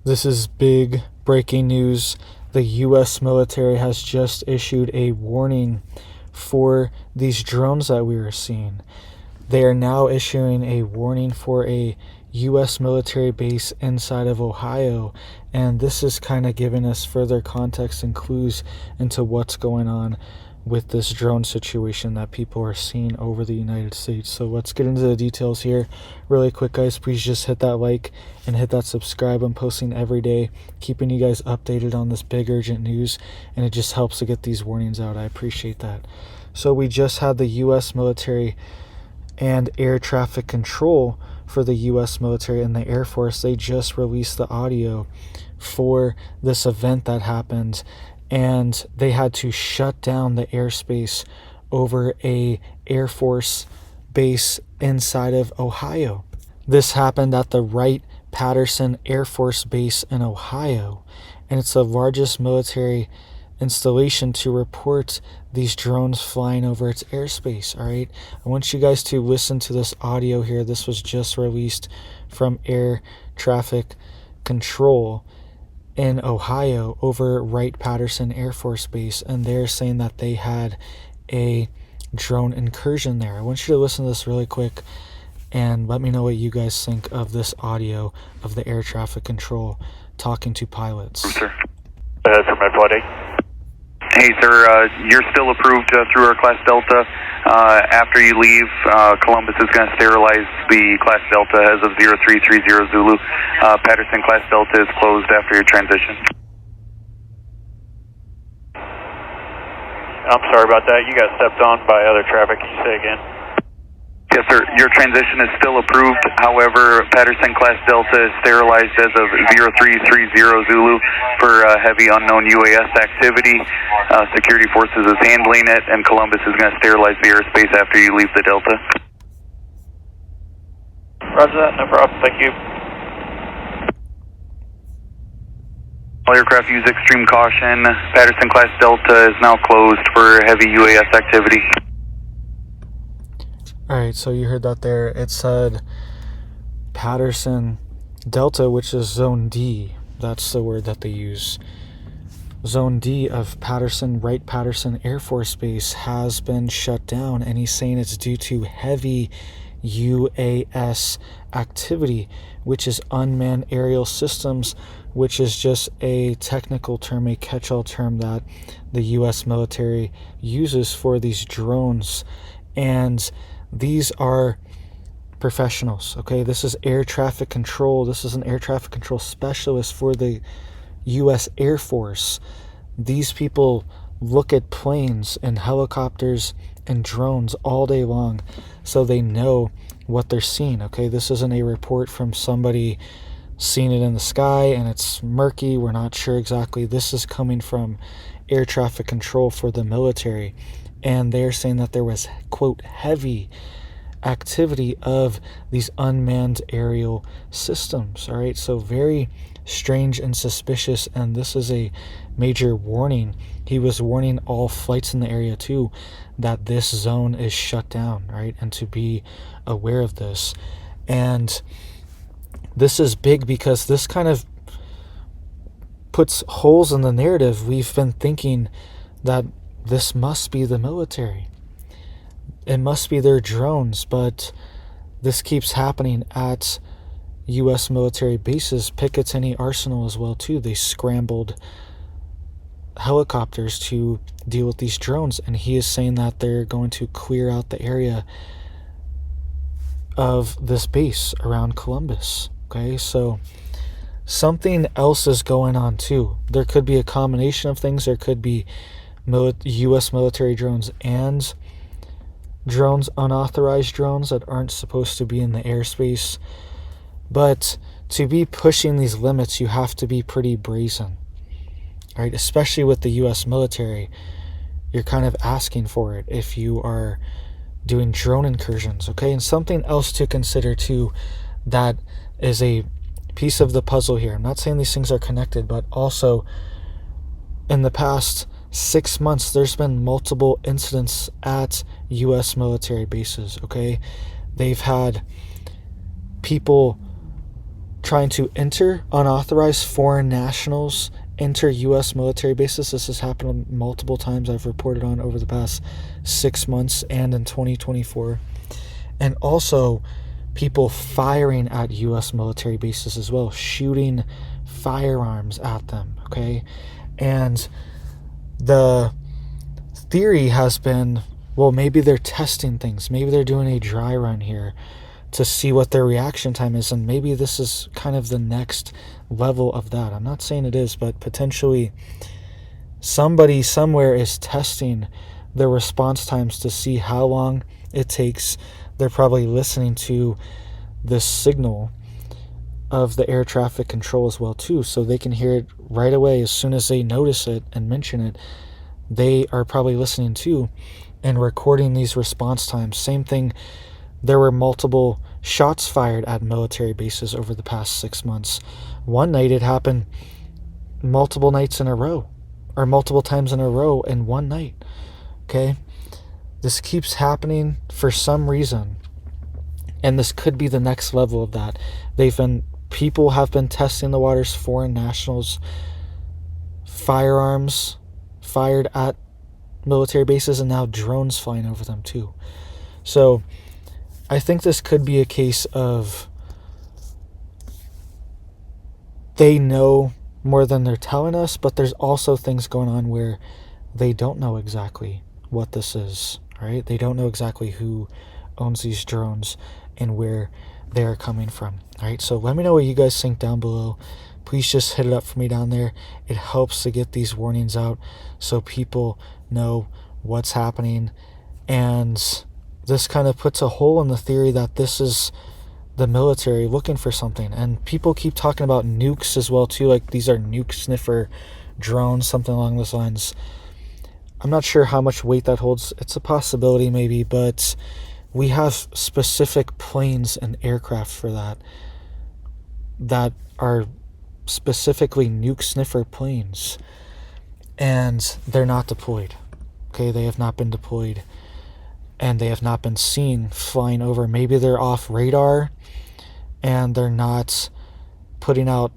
This is big breaking news. The U.S. military has just issued a warning for these drones that we are seeing. They are now issuing a warning for a U.S. military base inside of Ohio, and this is kind of giving us further context and clues into what's going on with this drone situation that people are seeing over the United States. So let's get into the details here really quick, guys. Please just hit that like and hit that subscribe. I'm posting every day, keeping you guys updated on this big urgent news, and it just helps to get these warnings out. I appreciate that. So we just had the U.S. military and air traffic control for the U.S. military and the Air Force. They just released the audio for this event that happened, and they had to shut down the airspace over a Air Force base inside of Ohio. This happened at the Wright Patterson Air Force Base in Ohio, and it's the largest military installation to report these drones flying over its airspace. All right, I want you guys to listen to this audio here. This was just released from air traffic control in Ohio over Wright Patterson Air Force Base, and they're saying that they had a drone incursion there. I want you to listen to this really quick and let me know what you guys think of this audio of the air traffic control talking to pilots. Sir. From Red Flight 8. Hey, sir, you're still approved through our Class Delta. After you leave, Columbus is going to sterilize the Class Delta as of 0330 Zulu. Patterson Class Delta is closed after your transition. I'm sorry about that. You got stepped on by other traffic. Can you say again? Yes, sir. Your transition is still approved. However, Patterson Class Delta is sterilized as of 0330 Zulu for heavy unknown UAS activity. Security Forces is handling it, and Columbus is going to sterilize the airspace after you leave the Delta. Roger that. No problem. Thank you. All aircraft use extreme caution. Patterson Class Delta is now closed for heavy UAS activity. All right, so you heard that there. It said Patterson Delta, which is Zone D. That's the word that they use. Zone D of Patterson, Wright Patterson Air Force Base has been shut down, and he's saying it's due to heavy UAS activity, which is unmanned aerial systems, which is just a technical term, a catch-all term that the U.S. military uses for these drones. And these are professionals, okay? This is air traffic control. This is an air traffic control specialist for the U.S. Air Force. These people look at planes and helicopters and drones all day long, so they know what they're seeing, okay? This isn't a report from somebody seeing it in the sky and it's murky. We're not sure exactly. This is coming from air traffic control for the military. And they're saying that there was, quote, heavy activity of these unmanned aerial systems. All right, so very strange and suspicious, and this is a major warning. He was warning all flights in the area too that this zone is shut down, right, and to be aware of this. And this is big because this kind of puts holes in the narrative. We've been thinking that this must be the military. It must be their drones, but this keeps happening at U.S. military bases. Picatinny Arsenal as well, too. They scrambled helicopters to deal with these drones, and he is saying that they're going to clear out the area of this base around Columbus. Okay, so something else is going on, too. There could be a combination of things. There could be U.S. military drones and drones, unauthorized drones that aren't supposed to be in the airspace. But to be pushing these limits, you have to be pretty brazen, right? Especially with the U.S. military, you're kind of asking for it if you are doing drone incursions, okay? And something else to consider too, that is a piece of the puzzle here. I'm not saying these things are connected, but also in the past 6 months, there's been multiple incidents at U.S. military bases, okay? They've had people trying to enter unauthorized foreign nationals enter U.S. military bases. This has happened multiple times I've reported on over the past 6 months and in 2024. And also people firing at U.S. military bases as well, shooting firearms at them, okay? And the theory has been, well, maybe they're testing things. Maybe they're doing a dry run here to see what their reaction time is, and maybe this is kind of the next level of that. I'm not saying it is, but potentially somebody somewhere is testing their response times to see how long it takes. They're probably listening to this signal of the air traffic control as well too, so they can hear it right away as soon as they notice it and mention it. They are probably listening to and recording these response times. Same thing, there were multiple shots fired at military bases over the past 6 months. One night it happened multiple nights in a row, or multiple times in a row in one night. Okay? This keeps happening for some reason. And this could be the next level of that. People have been testing the waters, foreign nationals, firearms fired at military bases, and now drones flying over them too. So I think this could be a case of they know more than they're telling us, but there's also things going on where they don't know exactly what this is, right? They don't know exactly who owns these drones and where they are coming from, right? So let me know what you guys think down below. Please just hit it up for me down there. It helps to get these warnings out so people know what's happening. And this kind of puts a hole in the theory that this is the military looking for something. And people keep talking about nukes as well too, like these are nuke sniffer drones, something along those lines. I'm not sure how much weight that holds. It's a possibility maybe, but we have specific planes and aircraft for that are specifically nuke sniffer planes, and they're not deployed. Okay, they have not been deployed, and they have not been seen flying over. Maybe they're off radar and they're not putting out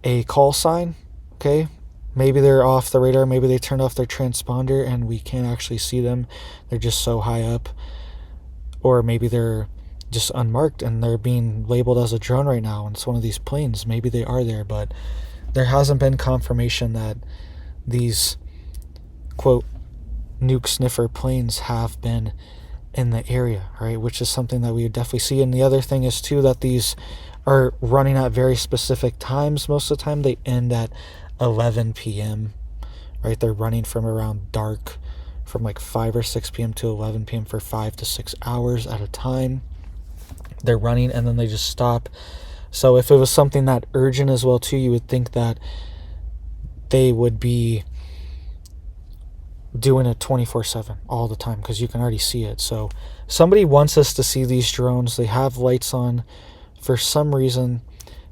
a call sign. Okay, maybe they're off the radar, maybe they turned off their transponder and we can't actually see them, they're just so high up. Or maybe they're just unmarked and they're being labeled as a drone right now, and it's one of these planes. Maybe they are there, but there hasn't been confirmation that these quote nuke sniffer planes have been in the area, right? Which is something that we would definitely see. And the other thing is too that these are running at very specific times. Most of the time they end at 11 p.m., right? They're running from around dark, from like 5 or 6 p.m. to 11 p.m. for 5 to 6 hours at a time. They're running and then they just stop. So if it was something that urgent as well too, you would think that they would be doing it 24/7 all the time, because you can already see it. So somebody wants us to see these drones. They have lights on for some reason.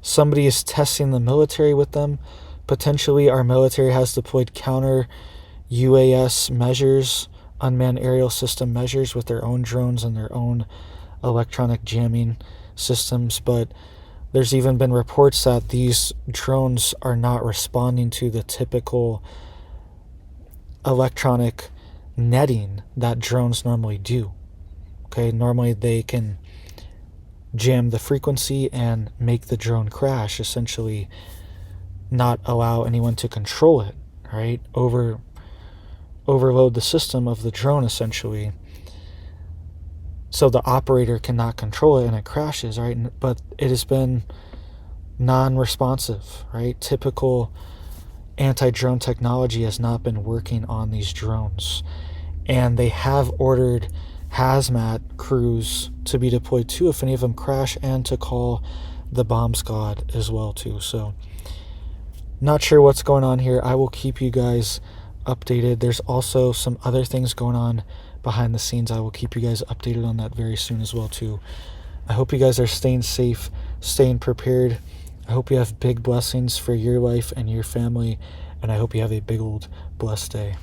Somebody is testing the military with them. Potentially our military has deployed counter UAS measures, unmanned aerial system measures, with their own drones and their own electronic jamming systems. But there's even been reports that these drones are not responding to the typical electronic netting that drones normally do. Okay, normally they can jam the frequency and make the drone crash, essentially not allow anyone to control it, right? Overload the system of the drone essentially, so the operator cannot control it and it crashes, right? But it has been non-responsive, right? Typical anti-drone technology has not been working on these drones, and they have ordered hazmat crews to be deployed too if any of them crash, and to call the bomb squad as well too. So not sure what's going on here. I will keep you guys updated. There's also some other things going on behind the scenes. I will keep you guys updated on that very soon as well too. I hope you guys are staying safe, staying prepared. I hope you have big blessings for your life and your family, and I hope you have a big old blessed day.